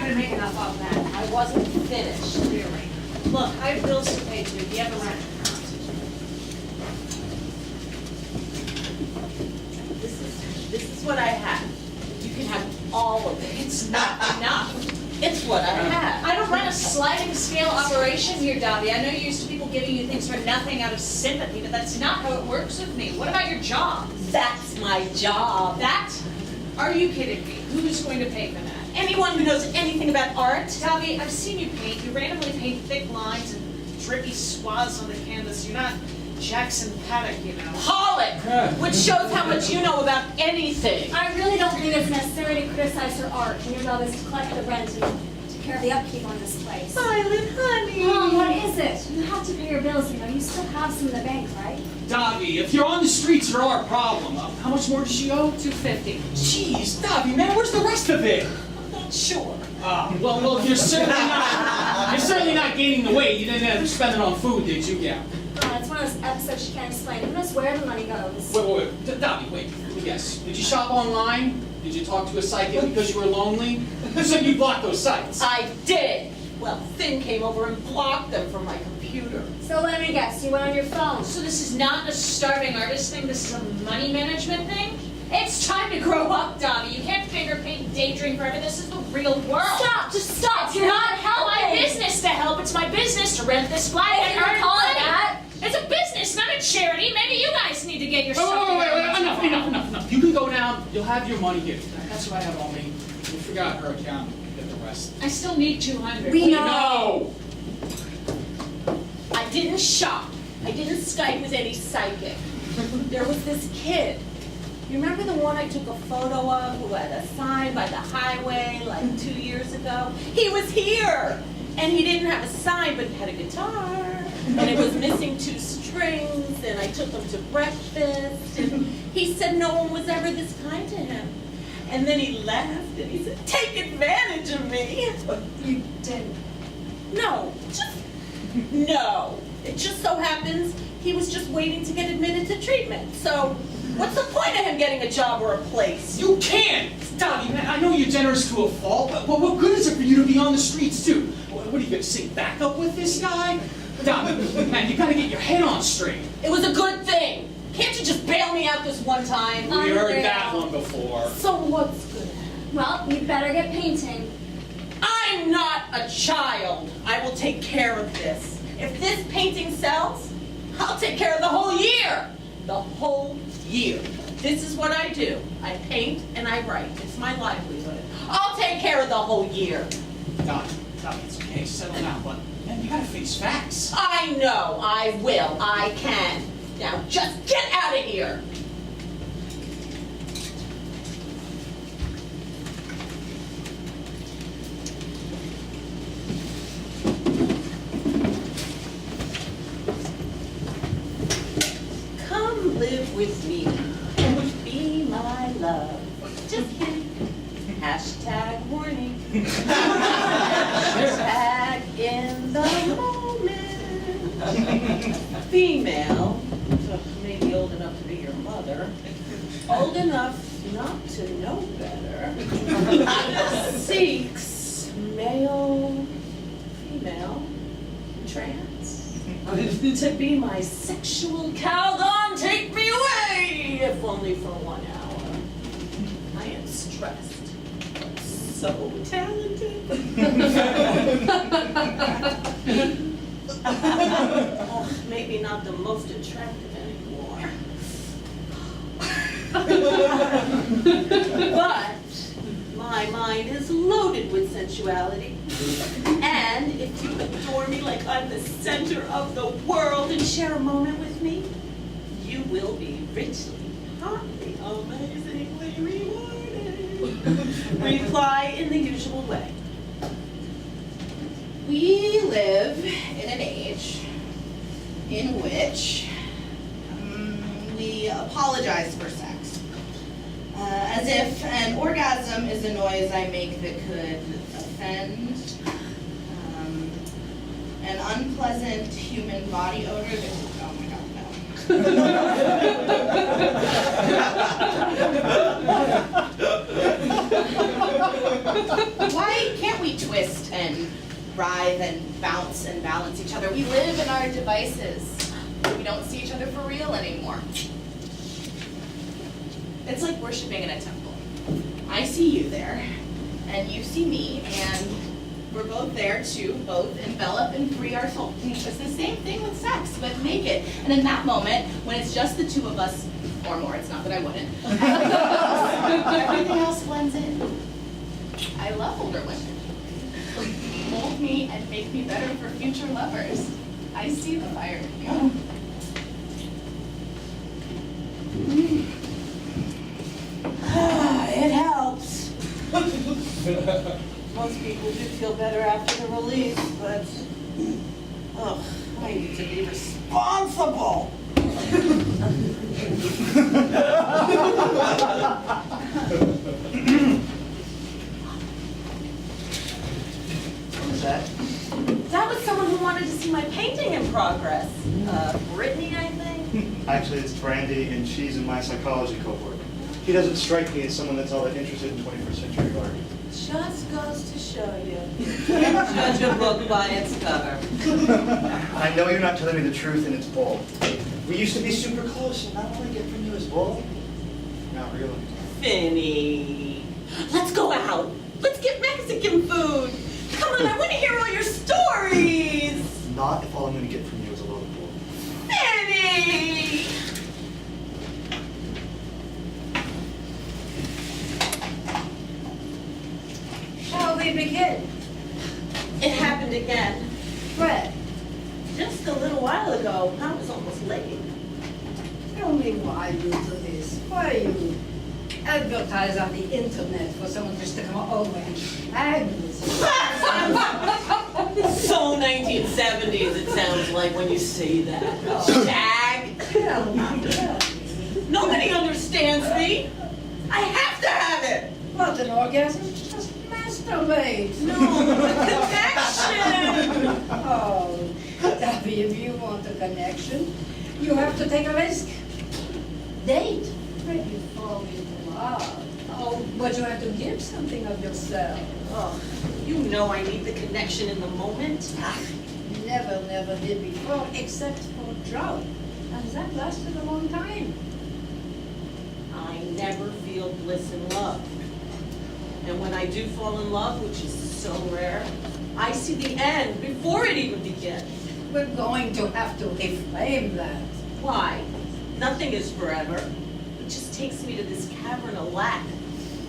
gonna make enough off that. I wasn't finished. Clearly. Look, I have bills to pay too. Do you have a rent? This is what I have. You can have all of it. It's not enough. It's what I have. I don't run a sliding scale operation here, Dobby. I know you're used to people giving you things for nothing out of sympathy, but that's not how it works with me. What about your job? That's my job. That? Are you kidding me? Who's going to pay for that? Anyone who knows anything about art? Dobby, I've seen you paint. You randomly paint thick lines and drippy swaths on the canvas. You're not Jackson Paddock, you know. Pollock, which shows how much you know about anything. I really don't think it's necessary to criticize her art when your job is to collect the rent and take care of the upkeep on this place. Violet, honey. Mom, what is it? You have to pay your bills, you know. You still have some in the bank, right? Dobby, if you're on the streets, you're our problem. How much more does she owe? $250. Jeez, Dobby, man, where's the rest of it? I'm not sure. Well, you're certainly not gaining the weight. You didn't have to spend it on food, did you? Yeah. It's one of those episodes she can't explain. Who knows where the money goes? Wait. Dobby, wait. Let me guess. Did you shop online? Did you talk to a psychic because you were lonely? You said you blocked those sites. I did. Well, Finn came over and blocked them from my computer. So let me guess, you went on your phone. So this is not a starving artist thing, this is a money management thing? It's time to grow up, Dobby. You can't finger paint, daydream forever. This is the real world. Stop! Just stop! You're not helping. My business to help. It's my business to rent this flat and earn money. That? It's a business, not a charity. Maybe you guys need to get your stuff Wait, together. enough. You can go down. You'll have your money here. That's what I have on me. We forgot her account. Get the rest. I still need 200. We know. No! I didn't shop. I didn't Skype with any psychic. There was this kid. You remember the one I took a photo of who had a sign by the highway like 2 years ago? He was here! And he didn't have a sign, but he had a guitar. And it was missing 2 strings, and I took him to breakfast. And he said no one was ever this kind to him. And then he laughed, and he said, take advantage of me. You didn't. No. It just so happens he was just waiting to get admitted to treatment. So, what's the point of him getting a job or a place? You can't! Dobby, man, I know you're generous to a fault, but what good is it for you to be on the streets, too? What are you going to sing backup with this guy? Dobby, man, you got to get your head on straight. It was a good thing. Can't you just bail me out this one time? We heard that one before. So what's good? Well, you better get painting. I'm not a child. I will take care of this. If this painting sells, I'll take care of the whole year. The whole year. This is what I do. I paint and I write. It's my livelihood. I'll take care of the whole year. Dobby, it's okay. Settle down, but man, you got to face facts. I know. I will. I can. Now just get out of here. Live with me and be my love. Just kidding. Hashtag warning. Hashtag in the moment. Female, maybe old enough to be your mother, old enough not to know better, seeks male, female, trans. To be my sexual Calgon, take me away, if only for 1 hour. I am stressed, but so talented. Oh, maybe not the most attractive anymore. But my mind is loaded with sensuality. And if you adore me like I'm the center of the world and share a moment with me, you will be richly, hotly, amazingly rewarded. Reply in the usual way. We live in an age in which we apologize for sex. As if an orgasm is a noise I make that could offend. An unpleasant human body odor that could, oh my god, no. Why can't we writhe and bounce and balance each other. We live in our devices. We don't see each other for real anymore. It's like worshiping in a temple. I see you there, and you see me, and we're both there to both envelop and free our soul. It's the same thing with sex, but naked. And in that moment, when it's just the two of us, or more, it's not that I wouldn't, everything else blends in. I love older women. Mold me and make me better for future lovers. I see the fire in you. It helps. Most people do feel better after the release, but I need to be responsible. What was that? That was someone who wanted to see my painting in progress. Brittany, I think. Actually, it's Brandy, and she's in my psychology cohort. She doesn't strike me as someone that's all that interested in 21st century art. Just goes to show you. Can't judge a book by its cover. I know you're not telling me the truth, and it's bull. We used to be super close, and not all I get from you is bull. Not really. Finny. Let's go out. Let's get Mexican food. Come on, I want to hear all your stories. Not if all I'm going to get from you is a load of bull. Finny. Shall we begin? It happened again. Fred, Just a little while ago. I was almost late. tell me why you do this. Why you advertise on the internet for someone just to come over and shag with you? So 1970s it sounds like when you say that. Shag. Tell me. Nobody understands me. I have to have it. What, an orgasm? Just masturbate. No, a connection. Oh, Debbie, if you want a connection, you have to take a risk. Date. Maybe fall into love. Oh, but you have to give something of yourself. Oh, you know I need the connection in the moment. Never did before, except for drought. And that lasted a long time. I never feel bliss in love. And when I do fall in love, which is so rare, I see the end before it even begins. We're going to have to reframe that. Why? Nothing is forever. It just takes me to this cavern of lack.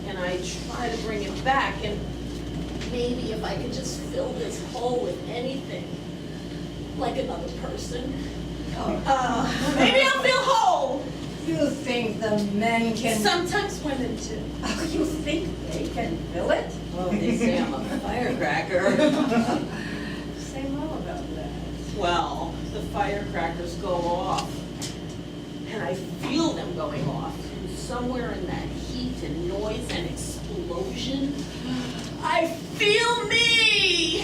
And I try to bring it back, and maybe if I could just fill this hole with anything, like another person, maybe I'll feel whole. You think the men can... Sometimes women too. Oh, you think they can fill it? Oh, they say I'm a firecracker. Say more about that. Well, the firecrackers go off, and I feel them going off. And somewhere in that heat and noise and explosion, I feel me!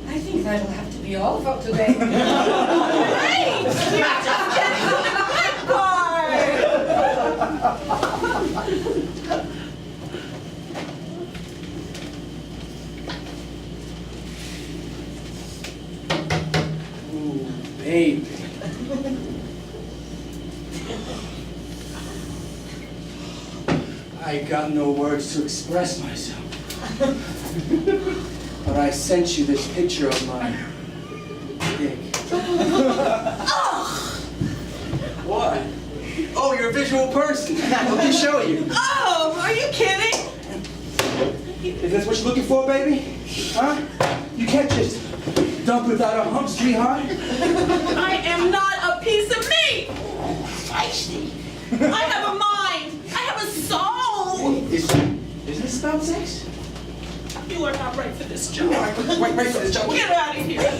I think that'll have to be all for today. Great! You're just getting to the good part! Ooh, baby. I got no words to express myself. But I sent you this picture of my dick. What? Oh, you're a visual person. Let me show you. Oh, are you kidding? Is this what you're looking for, baby? Huh? You can't just dump without a hump, sweetheart. I am not a piece of meat! Feisty. I have a mind! I have a soul! Is this about sex? You are not right for this job. Wait for this job. Get out of here!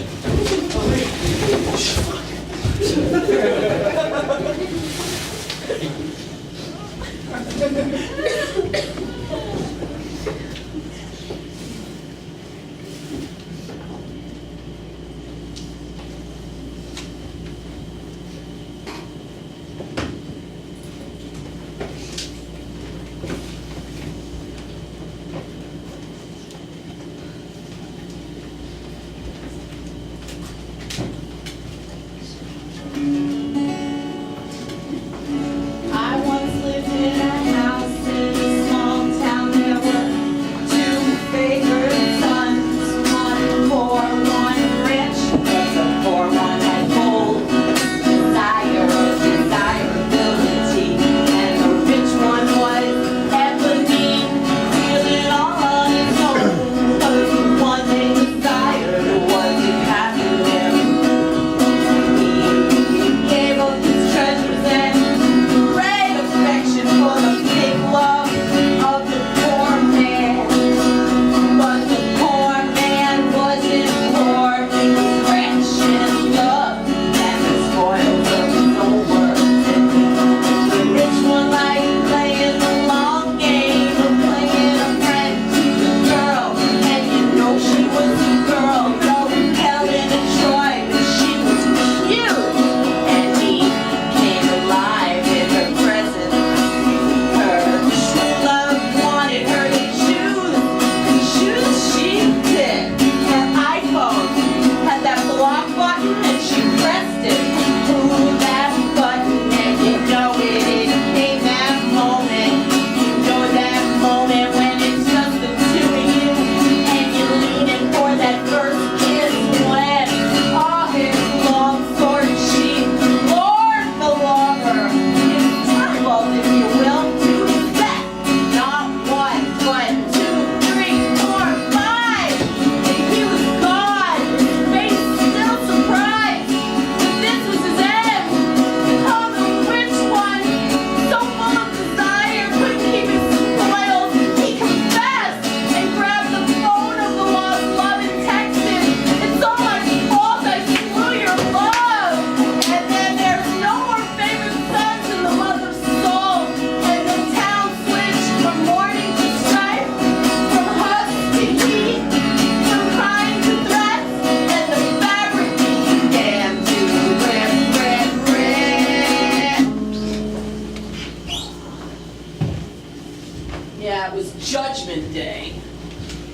Yeah, it was Judgment Day,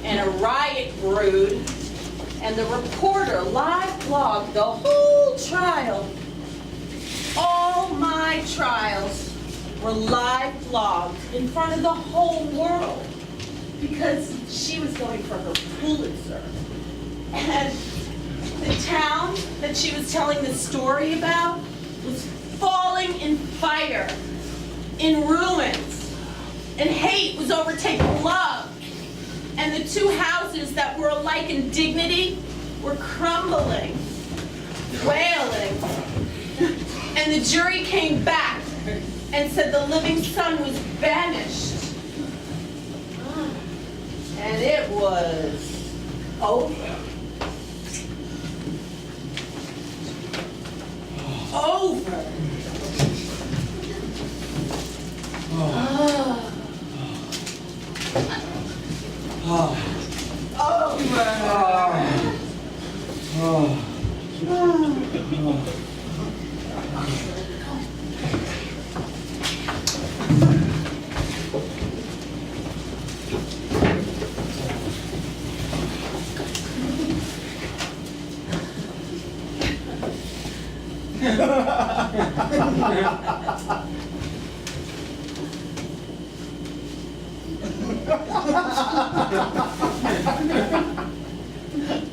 and a riot brewed, and the reporter live blogged the whole trial. All my trials were live blogged in front of the whole world because she was going for her Pulitzer. And the town that she was telling the story about was falling in fire, in ruins, and hate was overtaking love. And the two houses that were alike in dignity were crumbling, wailing. And the jury came back and said the living son was banished. And it was over. Over.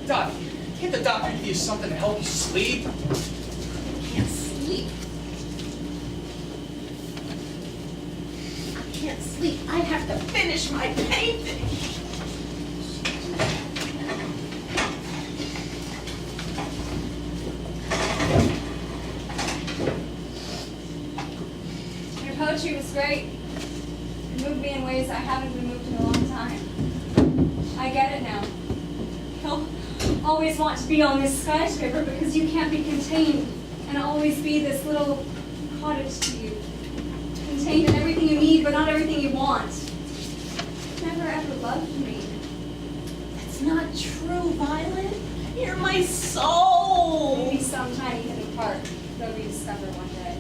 Doc, can't the doctor give you something to help you sleep? Can't sleep. I can't sleep. I have to finish my painting. Your poetry was great. It moved me in ways I haven't been moved in a long time. I get it now. You'll always want to be on this skyscraper because you can't be contained and always be this little cottage to you. Contained in everything you need, but not everything you want. You never ever loved me. That's not true, Violet. You're my soul. Maybe some tiny hidden part they'll rediscover one day.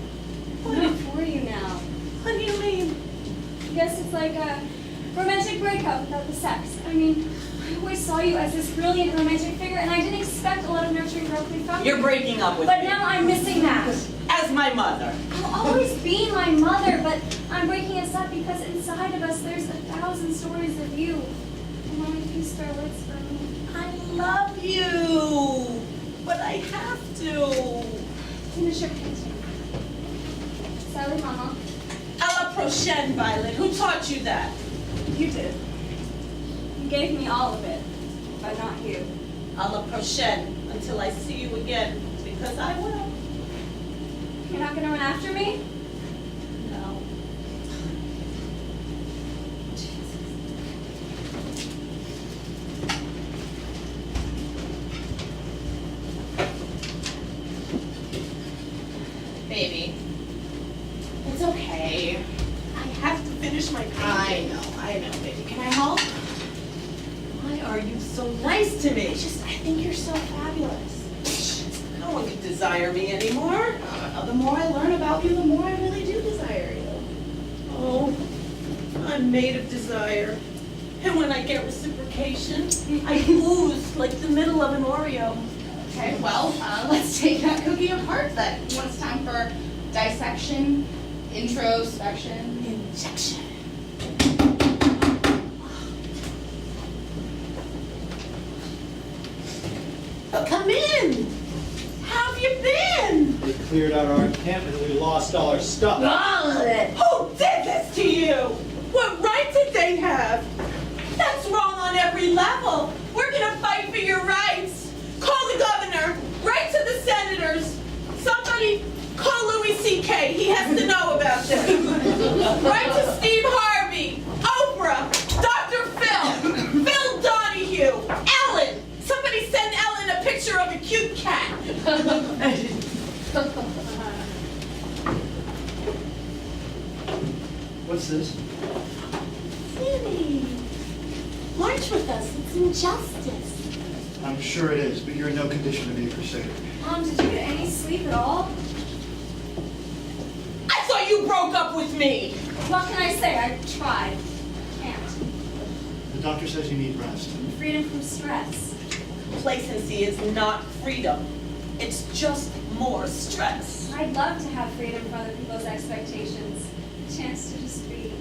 What? I'm not for you now. What do you mean? I guess it's like a romantic breakup without the sex. I mean, I always saw you as this brilliant romantic figure, and I didn't expect a lot of nurturing directly from you. You're breaking up with But me. now I'm missing that. As my mother. I'll always be my mother, but I'm breaking us up because inside of us there's 1,000 stories of you. And only a few spare words for me. I love you, but I have to. Finish your painting. Sally, Mama. A la prochaine, Violet. Who taught you that? You did. You gave me all of it, but not you. A la prochaine, until I see you again, because I will. You're not gonna run after me? No. Baby. It's okay. I have to finish my painting. I know, baby. Can I help? Why are you so nice to me? I think you're so fabulous. No one can desire me anymore. The more I learn about you, the more I really do desire you. Oh, I'm made of desire. And when I get reciprocation, I ooze like the middle of an Oreo. Okay, well, let's take that cookie apart then. When it's time for dissection, introspection. Injection. Oh, come in. How have you been? They cleared out our encampment and we lost all our stuff. Who did this to you? What right did they have? That's wrong on every level. We're gonna fight for your rights. Call the governor. Write to the senators. Somebody call Louis C.K. He has to know about this. Write to Steve Harvey, Oprah, Dr. Phil, Phil Donahue, Ellen. Somebody send Ellen a picture of a cute cat. What's this? Silly. March with us. It's injustice. I'm sure it is, but you're in no condition to be a crusader. Mom, did you get any sleep at all? I thought you broke up with me. What can I say? I tried. Can't. doctor says you need rest. Freedom from stress. Complacency is not freedom. It's just more stress. I'd love to have freedom from other people's expectations. A chance to just be.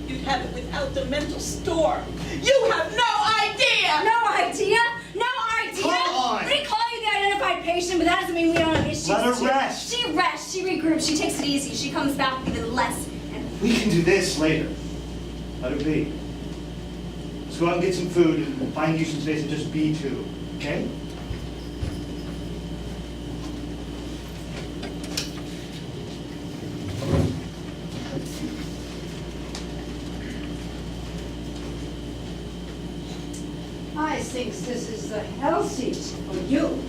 You'd have it without the mental storm. You have no idea! No idea? No idea? Come on. We call you the identified patient, but that doesn't mean we don't have issues. Let her rest. She rests, she regroups, she takes it easy, she comes back even less. And We can do this later. Let her be. Let's go out and get some food and find you some space and just be two, okay? I think this is the healthiest for you.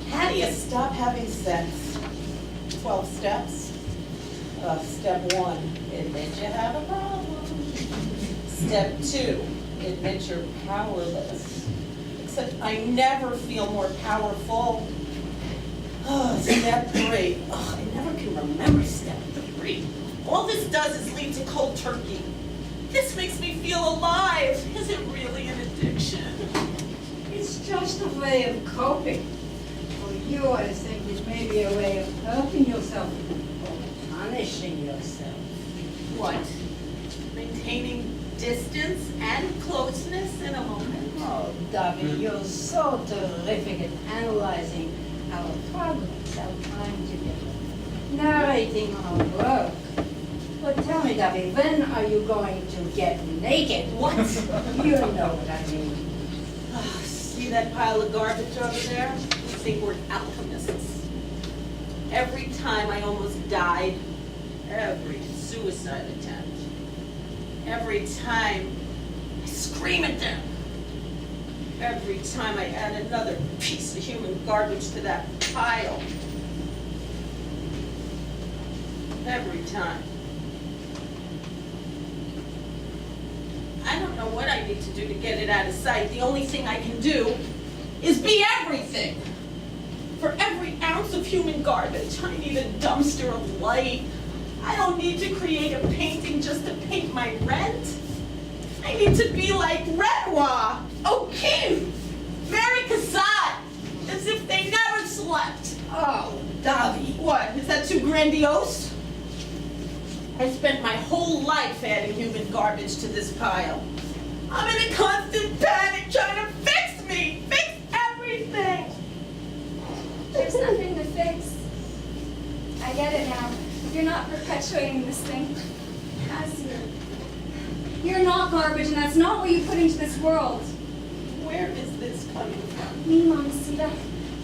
How do you stop having sex? 12 steps. Step 1, admit you have a problem. Step 2, admit you're powerless. Except I never feel more powerful. Step 3. I never can remember step 3. All this does is lead to cold turkey. This makes me feel alive. Is it really an addiction? It's just a way of coping. For you, I think it may be a way of helping yourself or punishing yourself. What? Maintaining distance and closeness in a moment? Oh, David, you're so terrific at analyzing our progress, our time together, narrating our work. But tell me, David, when are you going to get naked? What? You know what I mean. See that pile of garbage over there? We think we're alchemists. Every time I almost died, every suicide attempt, every time I scream at them, every time I add another piece of human garbage to that pile, every time. I don't know what I need to do to get it out of sight. The only thing I can do is be everything. For every ounce of human garbage, I need a dumpster of light. I don't need to create a painting just to paint my rent. I need to be like Renoir, O'Keeffe, Mary Cassatt, as if they never slept. Oh, David. What, is that too grandiose? I spent my whole life adding human garbage to this pile. I'm in a constant panic trying to fix me, fix everything. there's nothing to fix. I get it now. You're not perpetuating this thing as you. You're not garbage, and that's not what you put into this world. Where is this coming from? Me, Mamacita,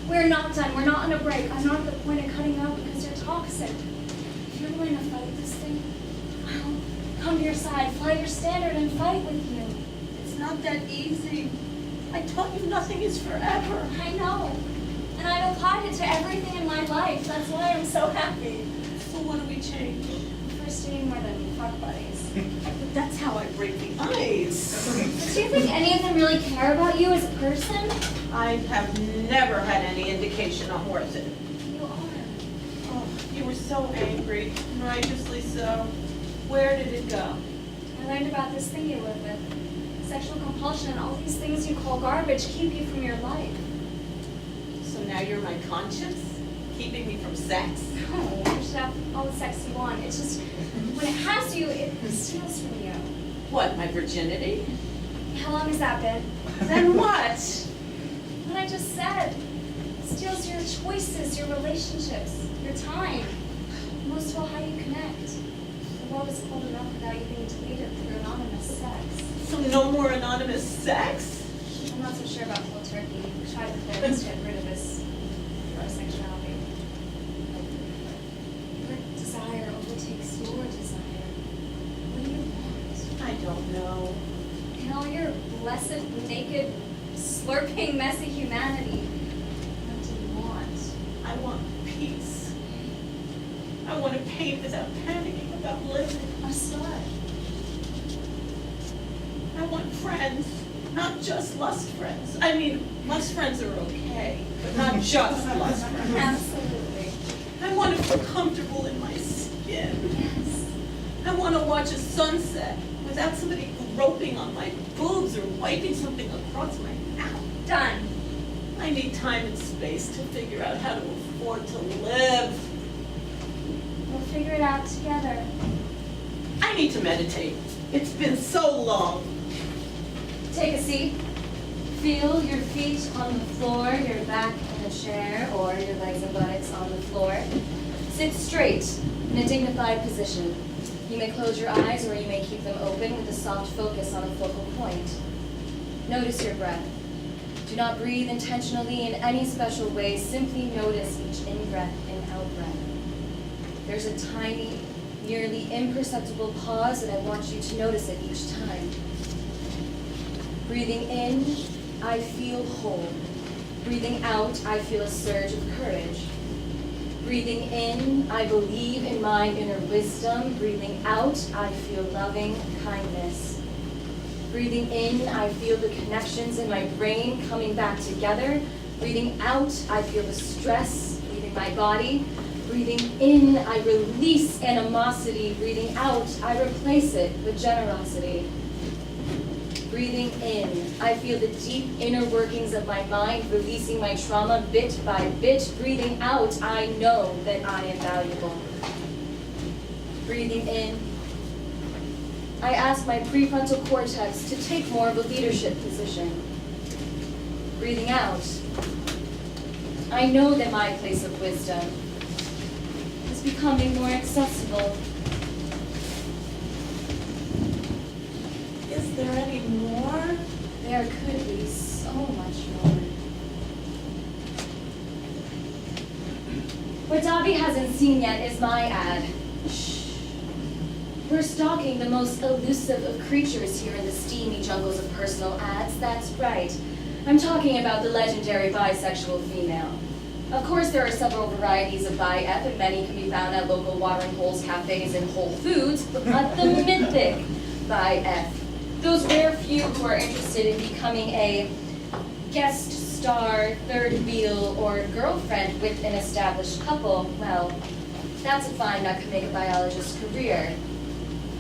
we're not done. We're not on a break. I'm not at the point of cutting out because you're toxic. If you're willing to fight this thing, I'll come to your side, fly your standard, and fight with you. It's not that easy. I taught you nothing is forever. I know. And I've applied it to everything in my life. That's why I'm so happy. So what do we change? First, you need more than fuck buddies. But that's how I break the ice. Do you think any of them really care about you as a person? I have never had any indication I'm worth it. You are. Oh, you were so angry, righteously so. Where did it go? I learned about this thing you live with. Sexual compulsion and all these things you call garbage keep you from your life. So now you're my conscience? Keeping me from sex? No, you should have all the sex you want. It's just, when it has you, it steals from you. What, my virginity? How long has that been? Then what? What I just said. It steals your choices, your relationships, your time. Most of all, how you connect. The world is cold enough without you being deleted through anonymous sex. So no more anonymous sex? I'm not so sure about cold turkey. We tried the therapist to get rid of his sexuality. Your desire overtakes your desire. What do you want? I don't know. In all your blessed, naked, slurping, messy humanity, what do you want? I want peace. I want to paint without panicking about living. A slut. I want friends, not just lust friends. I mean, lust friends are okay, but not just lust friends. Absolutely. I want to feel comfortable in my skin. Yes. I want to watch a sunset without somebody groping on my boobs or wiping something across my mouth. Done. I need time and space to figure out how to afford to live. We'll figure it out together. I need to meditate. It's been so long. Take a seat. Feel your feet on the floor, your back in a chair, or your legs and buttocks on the floor. Sit straight in a dignified position. You may close your eyes or you may keep them open with a soft focus on a focal point. Notice your breath. Do not breathe intentionally in any special way. Simply notice each in-breath and out-breath. There's a tiny, nearly imperceptible pause, and I want you to notice it each time. Breathing in, I feel whole. Breathing out, I feel a surge of courage. Breathing in, I believe in my inner wisdom. Breathing out, I feel loving kindness. Breathing in, I feel the connections in my brain coming back together. Breathing out, I feel the stress leaving my body. Breathing in, I release animosity. Breathing out, I replace it with generosity. Breathing in, I feel the deep inner workings of my mind, releasing my trauma bit by bit. Breathing out, I know that I am valuable. Breathing in, I ask my prefrontal cortex to take more of a leadership position. Breathing out, I know that my place of wisdom is becoming more accessible. Is there any more? There could be so much more. What Dobby hasn't seen yet is my ad. Shh. We're stalking the most elusive of creatures here in the steamy jungles of personal ads. That's right. I'm talking about the legendary bisexual female. Of course, there are several varieties of bi-F, and many can be found at local watering holes, cafes, and Whole Foods, but not the mythic bi-F. Those rare few who are interested in becoming a guest star, third wheel, or girlfriend with an established couple, well, that's a find that could make a biologist's career.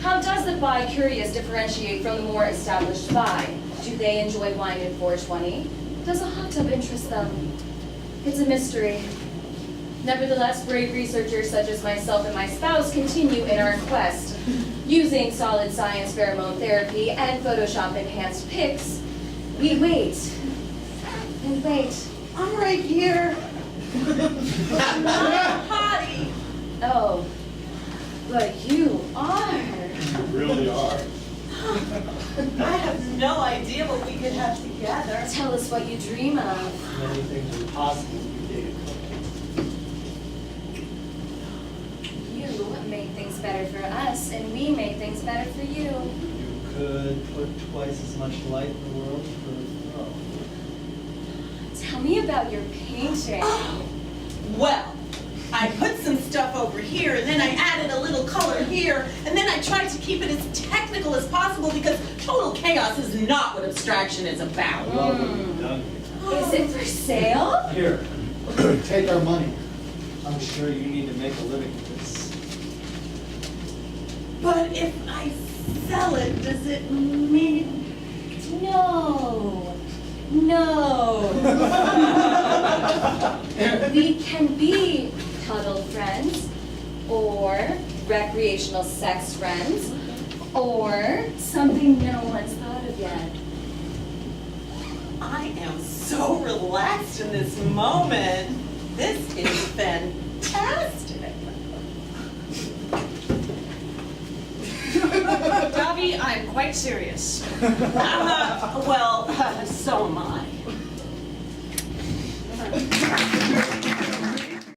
How does the bi-curious differentiate from the more established bi? Do they enjoy wine and 420? Does a hot tub interest them? It's a mystery. Nevertheless, brave researchers such as myself and my spouse continue in our quest. Using solid science pheromone therapy and Photoshop-enhanced pics, we wait and wait. I'm right here. I'm not a potty. Oh, but you are. You really are. I have no idea what we could have together. Tell us what you dream of. Many things are possible if you date a couple. You make things better for us, and we make things better for you. You could put twice as much light in the world for a throw. Tell me about your painting. Well, I put some stuff over here, and then I added a little color here, and then I tried to keep it as technical as possible because total chaos is not what abstraction is about. I love what you've done here. Is it for sale? Here, take our money. I'm sure you need to make a living with this. But if I sell it, does it mean... No. No. We can be cuddle friends, or recreational sex friends, or something no one's thought of yet. I am so relaxed in this moment. This is fantastic. Dobby, I'm quite serious. Well, so am I.